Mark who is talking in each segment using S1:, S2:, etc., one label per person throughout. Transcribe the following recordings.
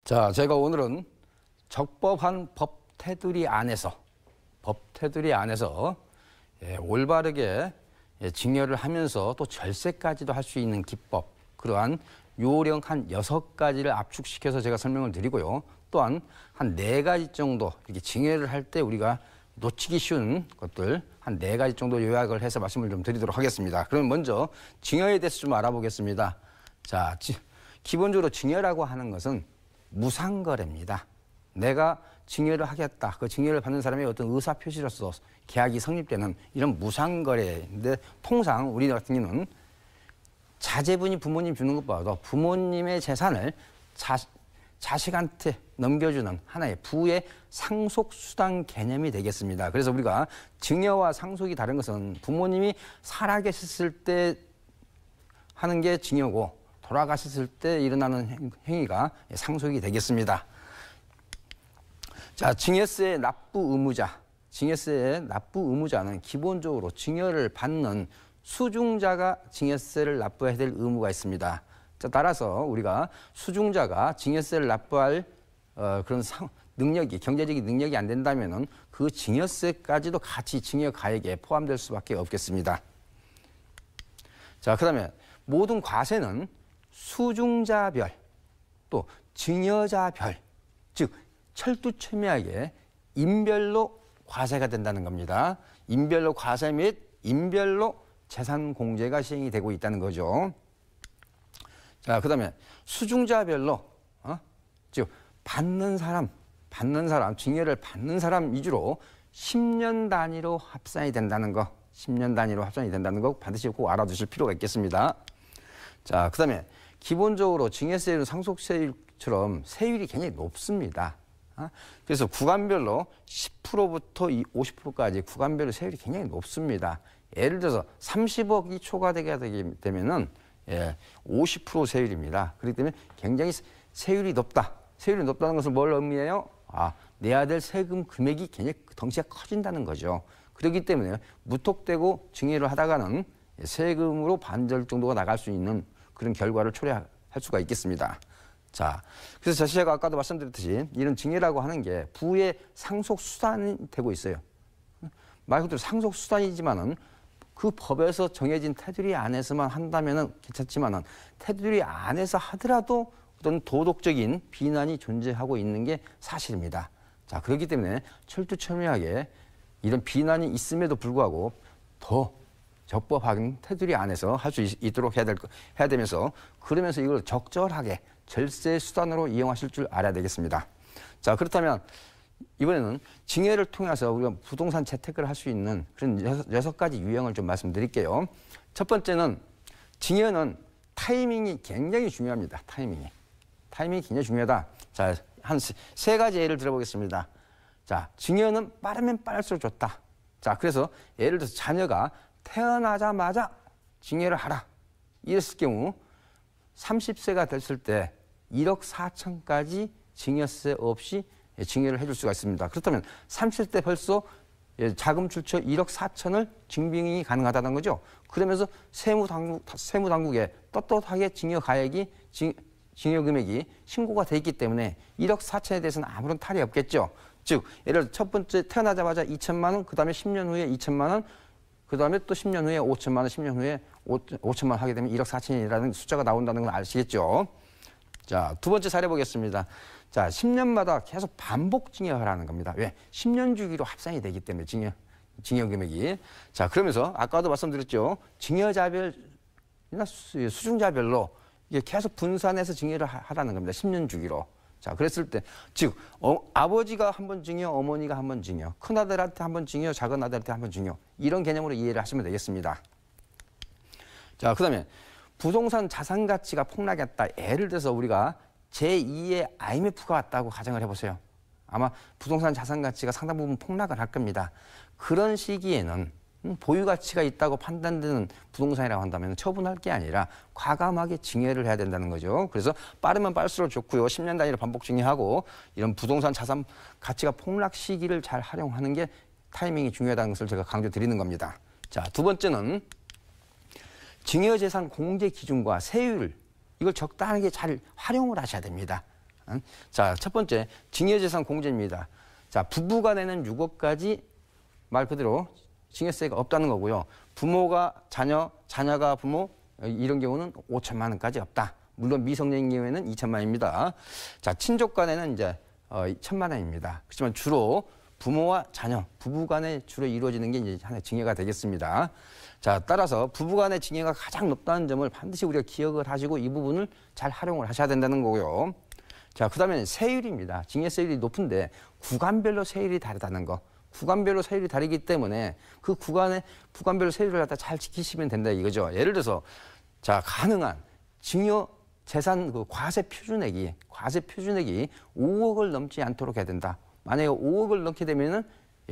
S1: 자, 제가 오늘은 적법한 법 테두리 안에서 올바르게 증여를 하면서 또 절세까지도 할 수 있는 기법, 그러한 요령 한 6가지를 압축시켜서 제가 설명을 드리고요. 또한 한 4가지 정도 이렇게 증여를 할 때 우리가 놓치기 쉬운 것들 한 4가지 정도 요약을 해서 말씀을 좀 드리도록 하겠습니다. 그럼 먼저 증여에 대해서 좀 알아보겠습니다. 자, 기본적으로 증여라고 하는 것은 무상거래입니다. 내가 증여를 하겠다. 그 증여를 받는 사람의 어떤 의사표시로서 계약이 성립되는 이런 무상거래인데, 통상 우리 같은 경우는 자제분이 부모님 주는 것보다도 부모님의 재산을 자식한테 넘겨주는 하나의 부의 상속수단 개념이 되겠습니다. 그래서 우리가 증여와 상속이 다른 것은 부모님이 살아계셨을 때 하는 게 증여고, 돌아가셨을 때 일어나는 행위가 상속이 되겠습니다. 자, 증여세의 납부 의무자는 기본적으로 증여를 받는 수중자가 증여세를 납부해야 될 의무가 있습니다. 자, 따라서 우리가 수중자가 증여세를 납부할 그런 경제적인 능력이 안 된다면은 그 증여세까지도 같이 증여 가액에 포함될 수밖에 없겠습니다. 자, 그다음에 모든 과세는 수중자별 또 증여자별, 즉 철두철미하게 인별로 과세가 된다는 겁니다. 인별로 과세 및 인별로 재산 공제가 시행이 되고 있다는 거죠. 자, 그다음에 수중자별로 즉 받는 사람, 증여를 받는 사람 위주로 10년 단위로 합산이 된다는 거, 10년 단위로 합산이 된다는 거 반드시 꼭 알아두실 필요가 있겠습니다. 자, 그다음에 기본적으로 증여세율은 상속세율처럼 세율이 굉장히 높습니다. 그래서 구간별로 10%부터 50%까지 구간별로 세율이 굉장히 높습니다. 예를 들어서 30억이 초과되게 되면은 50% 세율입니다. 그렇기 때문에 굉장히 세율이 높다. 세율이 높다는 것은 뭘 의미해요? 내야 될 세금 금액이 굉장히 덩치가 커진다는 거죠. 그렇기 때문에 무턱대고 증여를 하다가는 세금으로 반절 정도가 나갈 수 있는 그런 결과를 초래할 수가 있겠습니다. 자, 그래서 제가 아까도 말씀드렸듯이 이런 증여라고 하는 게 부의 상속수단이 되고 있어요. 말 그대로 상속수단이지만은 그 법에서 정해진 테두리 안에서만 한다면은 괜찮지만은 테두리 안에서 하더라도 어떤 도덕적인 비난이 존재하고 있는 게 사실입니다. 자, 그렇기 때문에 철두철미하게 이런 비난이 있음에도 불구하고 더 적법한 테두리 안에서 할 수 있도록 해야 되면서, 그러면서 이걸 적절하게 절세 수단으로 이용하실 줄 알아야 되겠습니다. 자, 그렇다면 이번에는 증여를 통해서 우리가 부동산 재테크를 할 수 있는 그런 6가지 유형을 좀 말씀드릴게요. 첫 번째는 증여는 타이밍이 굉장히 중요합니다. 타이밍이 굉장히 중요하다. 자, 한 3가지 예를 들어보겠습니다. 자, 증여는 빠르면 빠를수록 좋다. 자, 그래서 예를 들어서 자녀가 태어나자마자 증여를 하라 이랬을 경우 30세가 됐을 때 1억 4천까지 증여세 없이 증여를 해줄 수가 있습니다. 그렇다면 30세 벌써 자금 출처 1억 4천을 증빙이 가능하다는 거죠. 그러면서 세무당국에 떳떳하게 증여 금액이 신고가 돼 있기 때문에 1억 4천에 대해서는 아무런 탈이 없겠죠. 즉, 예를 들어 첫 번째 태어나자마자 2천만 원, 그 다음에 10년 후에 2천만 원, 그 다음에 또 10년 후에 5천만 원, 10년 후에 5천만 원 하게 되면 1억 4천이라는 숫자가 나온다는 걸 아시겠죠? 자, 두 번째 사례 보겠습니다. 자, 10년마다 계속 반복 증여하라는 겁니다. 왜? 10년 주기로 합산이 되기 때문에 증여 금액이. 자, 그러면서 아까도 말씀드렸죠. 증여자별이나 수중자별로 이게 계속 분산해서 증여를 하라는 겁니다. 10년 주기로. 자, 그랬을 때, 즉, 아버지가 한 번 증여, 어머니가 한 번 증여, 큰아들한테 한 번 증여, 작은아들한테 한 번 증여, 이런 개념으로 이해를 하시면 되겠습니다. 자, 그 다음에 부동산 자산 가치가 폭락했다. 예를 들어서 우리가 제2의 IMF가 왔다고 가정을 해보세요. 아마 부동산 자산 가치가 상당 부분 폭락을 할 겁니다. 그런 시기에는 보유 가치가 있다고 판단되는 부동산이라고 한다면 처분할 게 아니라 과감하게 증여를 해야 된다는 거죠. 그래서 빠르면 빠를수록 좋고요. 10년 단위로 반복 증여하고 이런 부동산 자산 가치가 폭락 시기를 잘 활용하는 게 타이밍이 중요하다는 것을 제가 강조드리는 겁니다. 자, 두 번째는 증여재산 공제 기준과 세율, 이걸 적당하게 잘 활용을 하셔야 됩니다. 자, 첫 번째 징여재산 공제입니다. 자, 부부간에는 6억까지 말 그대로 징여세가 없다는 거고요. 부모가 자녀, 자녀가 부모 이런 경우는 5천만 원까지 없다. 물론 미성년인 경우에는 2천만 원입니다. 자, 친족 간에는 이제 1천만 원입니다. 그렇지만 주로 부모와 자녀, 부부간에 주로 이루어지는 게 이제 하나의 징여가 되겠습니다. 자, 따라서 부부간의 징여가 가장 높다는 점을 반드시 우리가 기억을 하시고 이 부분을 잘 활용을 하셔야 된다는 거고요. 자, 그다음에 세율입니다. 징여세율이 높은데 구간별로 세율이 다르다는 거. 구간별로 세율이 다르기 때문에 그 구간별로 세율을 갖다 잘 지키시면 된다 이거죠. 예를 들어서 자, 가능한 징여 재산 그 과세 표준액이 5억을 넘지 않도록 해야 된다. 만약에 5억을 넘게 되면은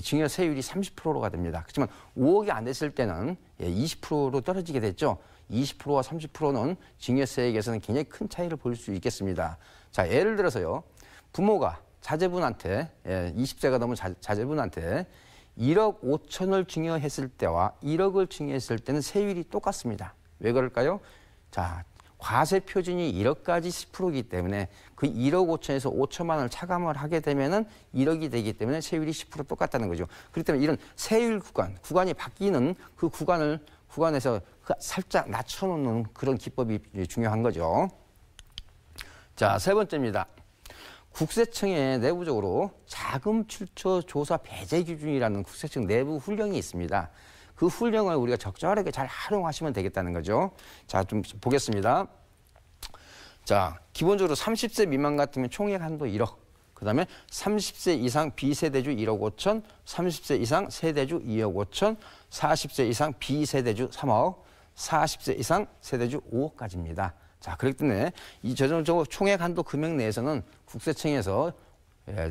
S1: 징여세율이 30%가 됩니다. 그렇지만 5억이 안 됐을 때는 20%로 떨어지게 됐죠. 20%와 30%는 징여세액에서는 굉장히 큰 차이를 볼 수 있겠습니다. 자, 예를 들어서요. 부모가 자제분한테 20세가 넘은 자제분한테 1억 5천을 징여했을 때와 1억을 징여했을 때는 세율이 똑같습니다. 왜 그럴까요? 자, 과세 표준이 1억까지 10%이기 때문에 그 1억 5천에서 5천만 원을 차감을 하게 되면은 1억이 되기 때문에 세율이 10% 똑같다는 거죠. 그렇기 때문에 이런 세율 구간이 바뀌는 그 구간에서 살짝 낮춰놓는 그런 기법이 중요한 거죠. 자, 세 번째입니다. 국세청에 내부적으로 자금 출처 조사 배제 기준이라는 국세청 내부 훈령이 있습니다. 그 훈령을 우리가 적절하게 잘 활용하시면 되겠다는 거죠. 자, 좀 보겠습니다. 자, 기본적으로 30세 미만 같으면 총액 한도 1억. 그 다음에 30세 이상 비세대주 1억 5천, 30세 이상 세대주 2억 5천, 40세 이상 비세대주 3억, 40세 이상 세대주 5억까지입니다. 자, 그렇기 때문에 이 전형적으로 총액 한도 금액 내에서는 국세청에서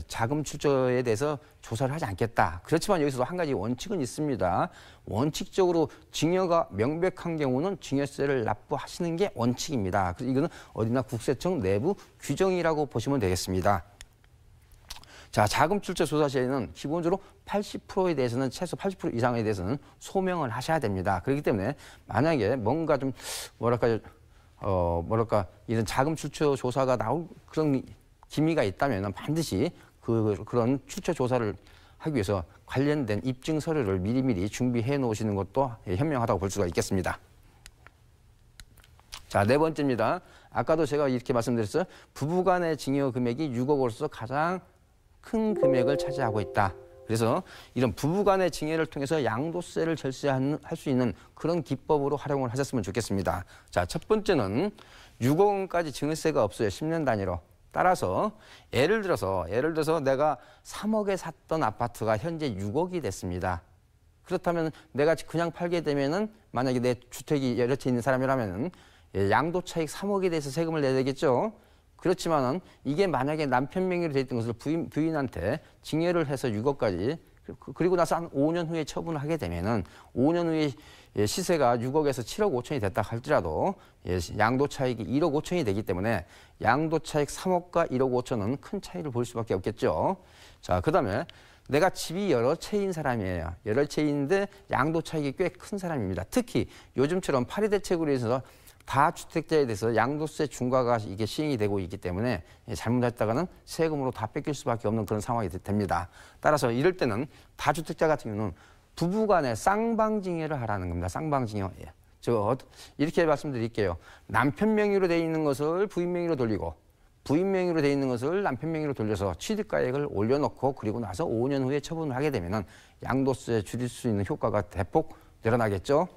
S1: 자금 출처에 대해서 조사를 하지 않겠다. 그렇지만 여기서도 한 가지 원칙은 있습니다. 원칙적으로 징여가 명백한 경우는 징여세를 납부하시는 게 원칙입니다. 그래서 이거는 어디나 국세청 내부 규정이라고 보시면 되겠습니다. 자, 자금 출처 조사 시에는 기본적으로 80%에 대해서는 최소 80% 이상에 대해서는 소명을 하셔야 됩니다. 그렇기 때문에 만약에 뭔가 좀 이런 자금 출처 조사가 나올 그런 기미가 있다면 반드시 그런 출처 조사를 하기 위해서 관련된 입증 서류를 미리미리 준비해 놓으시는 것도 현명하다고 볼 수가 있겠습니다. 자, 네 번째입니다. 아까도 제가 이렇게 말씀드렸어요. 부부간의 징여 금액이 6억으로서 가장 큰 금액을 차지하고 있다. 그래서 이런 부부간의 징여를 통해서 양도세를 절세할 수 있는 그런 기법으로 활용을 하셨으면 좋겠습니다. 자, 첫 번째는 6억 원까지 증여세가 없어요. 10년 단위로. 따라서 예를 들어서 내가 3억에 샀던 아파트가 현재 6억이 됐습니다. 그렇다면 내가 그냥 팔게 되면은 만약에 내 주택이 여러 채 있는 사람이라면은 양도 차익 3억에 대해서 세금을 내야 되겠죠. 그렇지만은 이게 만약에 남편 명의로 돼 있던 것을 부인한테 징여를 해서 6억까지 그리고 나서 한 5년 후에 처분을 하게 되면은 5년 후에 시세가 6억에서 7억 5천이 됐다 할지라도 양도 차익이 1억 5천이 되기 때문에 양도 차익 3억과 1억 5천은 큰 차이를 볼 수밖에 없겠죠. 자, 그다음에 내가 집이 여러 채인 사람이에요. 여러 채인데 양도 차익이 꽤 큰 사람입니다. 특히 요즘처럼 파리 대책으로 해서 다주택자에 대해서 양도세 중과가 이게 시행이 되고 있기 때문에 잘못했다가는 세금으로 다 뺏길 수밖에 없는 그런 상황이 됩니다. 따라서 이럴 때는 다주택자 같은 경우는 부부간에 쌍방징여를 하라는 겁니다. 쌍방징여. 이렇게 말씀드릴게요. 남편 명의로 돼 있는 것을 부인 명의로 돌리고 부인 명의로 돼 있는 것을 남편 명의로 돌려서 취득가액을 올려놓고 그리고 나서 5년 후에 처분을 하게 되면은 양도세 줄일 수 있는 효과가 대폭 늘어나겠죠.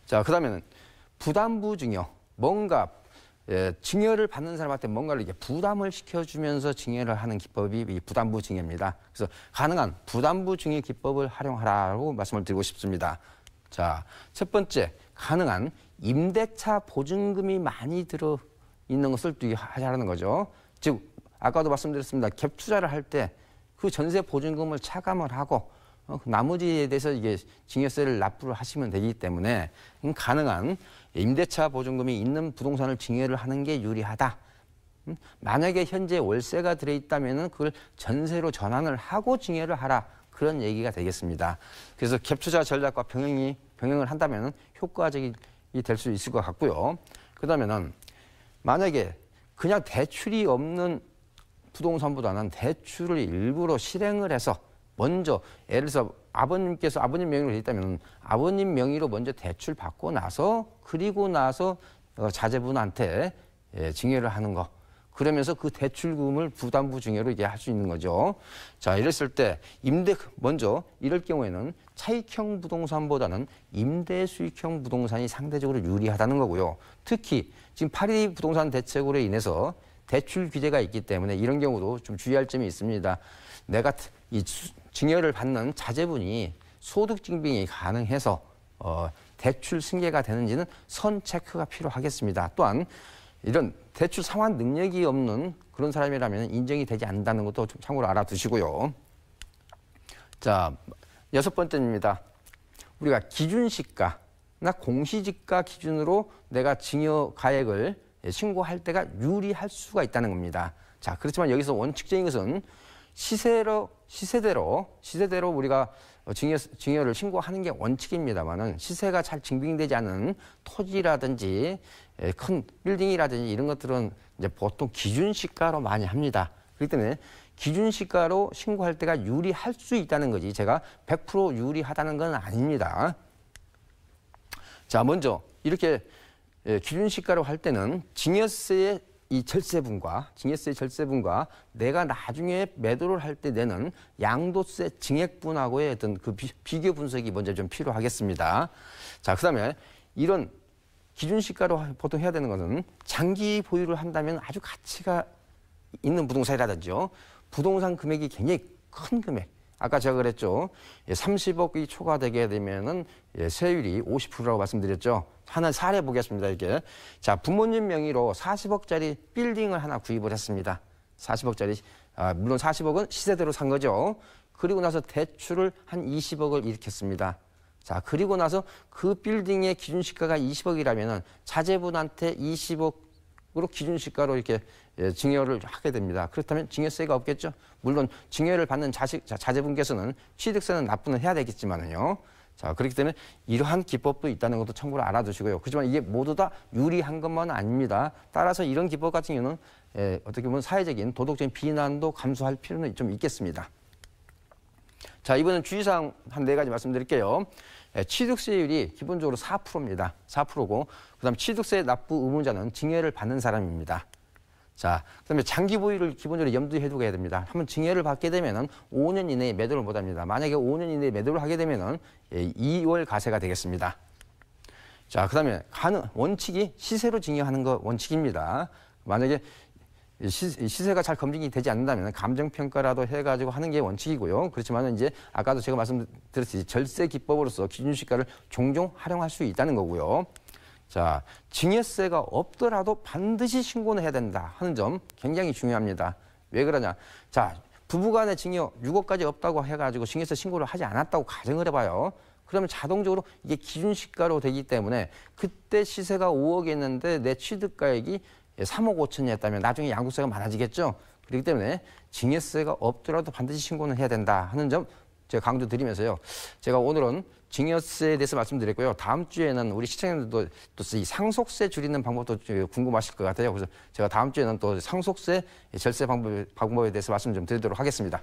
S1: 자, 그다음에는 부담부 증여. 뭔가 증여를 받는 사람한테 뭔가를 이렇게 부담을 시켜주면서 증여를 하는 기법이 이 부담부 증여입니다. 그래서 가능한 부담부 증여 기법을 활용하라고 말씀을 드리고 싶습니다. 자, 첫 번째, 가능한 임대차 보증금이 많이 들어 있는 것을 하자는 거죠. 즉, 아까도 말씀드렸습니다. 갭 투자를 할 때 그 전세 보증금을 차감을 하고 나머지에 대해서 이게 증여세를 납부를 하시면 되기 때문에 가능한 임대차 보증금이 있는 부동산을 증여를 하는 게 유리하다. 만약에 현재 월세가 들어있다면 그걸 전세로 전환을 하고 증여를 하라. 그런 얘기가 되겠습니다. 그래서 갭투자 전략과 병행을 한다면 효과적이 될 수 있을 것 같고요. 그다음에는 만약에 그냥 대출이 없는 부동산보다는 대출을 일부러 실행을 해서 먼저 예를 들어서 아버님께서 아버님 명의로 돼 있다면 아버님 명의로 먼저 대출 받고 나서 그리고 나서 자제분한테 증여를 하는 거. 그러면서 그 대출금을 부담부 증여로 이게 할 수 있는 거죠. 자, 이랬을 때 먼저 이럴 경우에는 차익형 부동산보다는 임대 수익형 부동산이 상대적으로 유리하다는 거고요. 특히 지금 8.12 부동산 대책으로 인해서 대출 규제가 있기 때문에 이런 경우도 좀 주의할 점이 있습니다. 내가 이 증여를 받는 자제분이 소득 증빙이 가능해서 대출 승계가 되는지는 선 체크가 필요하겠습니다. 또한 이런 대출 상환 능력이 없는 그런 사람이라면 인정이 되지 않는다는 것도 좀 참고로 알아두시고요. 자, 6번째입니다. 우리가 기준시가나 공시지가 기준으로 내가 증여 가액을 신고할 때가 유리할 수가 있다는 겁니다. 자, 그렇지만 여기서 원칙적인 것은 시세대로 우리가 증여를 신고하는 게 원칙입니다만은 시세가 잘 증빙되지 않은 토지라든지 큰 빌딩이라든지 이런 것들은 이제 보통 기준시가로 많이 합니다. 그렇기 때문에 기준시가로 신고할 때가 유리할 수 있다는 거지 제가 100% 유리하다는 건 아닙니다. 자, 먼저 이렇게 기준시가로 할 때는 증여세의 증여세 절세분과 내가 나중에 매도를 할 때 내는 양도세 증액분하고의 어떤 그 비교 분석이 먼저 좀 필요하겠습니다. 자, 그다음에 이런 기준시가로 보통 해야 되는 것은 장기 보유를 한다면 아주 가치가 있는 부동산이라든지요. 부동산 금액이 굉장히 큰 금액. 아까 제가 그랬죠. 30억이 초과되게 되면은 세율이 50%라고 말씀드렸죠. 하나 사례 보겠습니다. 이렇게. 자, 부모님 명의로 40억짜리 빌딩을 하나 구입을 했습니다. 40억짜리. 물론 40억은 시세대로 산 거죠. 그리고 나서 대출을 한 20억을 일으켰습니다. 자, 그리고 나서 그 빌딩의 기준시가가 20억이라면은 자제분한테 20억으로 기준시가로 이렇게 증여를 하게 됩니다. 그렇다면 증여세가 없겠죠. 물론 증여를 받는 자제분께서는 취득세는 납부는 해야 되겠지만요. 자, 그렇기 때문에 이러한 기법도 있다는 것도 참고로 알아두시고요. 그렇지만 이게 모두 다 유리한 것만은 아닙니다. 따라서 이런 기법 같은 경우는 어떻게 보면 사회적인 도덕적인 비난도 감수할 필요는 좀 있겠습니다. 자, 이번엔 주의사항 한 4가지 말씀드릴게요. 취득세율이 기본적으로 4%입니다. 4%고 그다음 취득세 납부 의무자는 증여를 받는 사람입니다. 자, 그다음에 장기 보유를 기본적으로 염두에 두고 해야 됩니다. 한번 증여를 받게 되면은 5년 이내에 매도를 못 합니다. 만약에 5년 이내에 매도를 하게 되면은 2월 가세가 되겠습니다. 자, 그다음에 원칙이 시세로 증여하는 거 원칙입니다. 만약에 시세가 잘 검증이 되지 않는다면 감정평가라도 해가지고 하는 게 원칙이고요. 그렇지만 이제 아까도 제가 말씀드렸듯이 절세 기법으로서 기준시가를 종종 활용할 수 있다는 거고요. 자, 증여세가 없더라도 반드시 신고는 해야 된다 하는 점 굉장히 중요합니다. 왜 그러냐? 자, 부부간의 증여 6억까지 없다고 해가지고 증여세 신고를 하지 않았다고 가정을 해봐요. 그러면 자동적으로 이게 기준시가로 되기 때문에 그때 시세가 5억이었는데 내 취득가액이 3억 5천이었다면 나중에 양도세가 많아지겠죠. 그렇기 때문에 증여세가 없더라도 반드시 신고는 해야 된다 하는 점 제가 강조드리면서요. 제가 오늘은 증여세에 대해서 말씀드렸고요. 다음 주에는 우리 시청자들도 또 이 상속세 줄이는 방법도 궁금하실 것 같아요. 그래서 제가 다음 주에는 또 상속세 절세 방법에 대해서 말씀 좀 드리도록 하겠습니다.